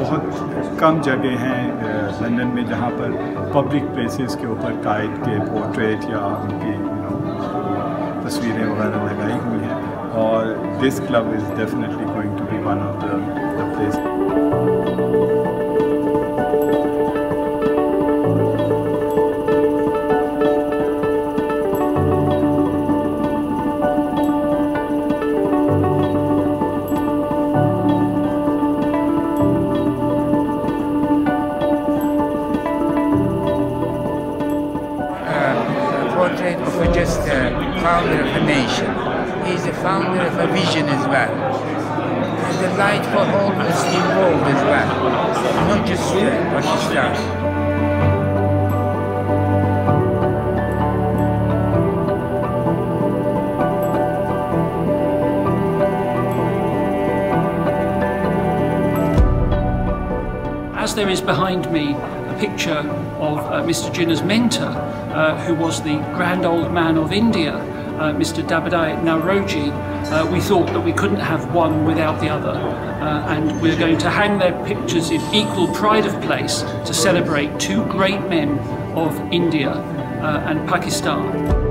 बहुत कम जगह हैं लंदन में जहाँ पर पब्लिक प्लेसेस के ऊपर कायद के पोर्ट्रेट या उनकी तस्वीरें वगैरह लगाई हुई हैं, और this club is definitely going to be one of the place. Portrait of just a founder of a nation. He is a founder of a vision as well. And the light for all Muslim world as well, not just Pakistan. As there is behind me a picture of Mr. Jinnah's mentor, who was the grand old man of India, Mr. Dabadai Nauroji, we thought that we couldn't have one without the other, and we're going to hang their pictures in equal pride of place to celebrate two great men of India and Pakistan.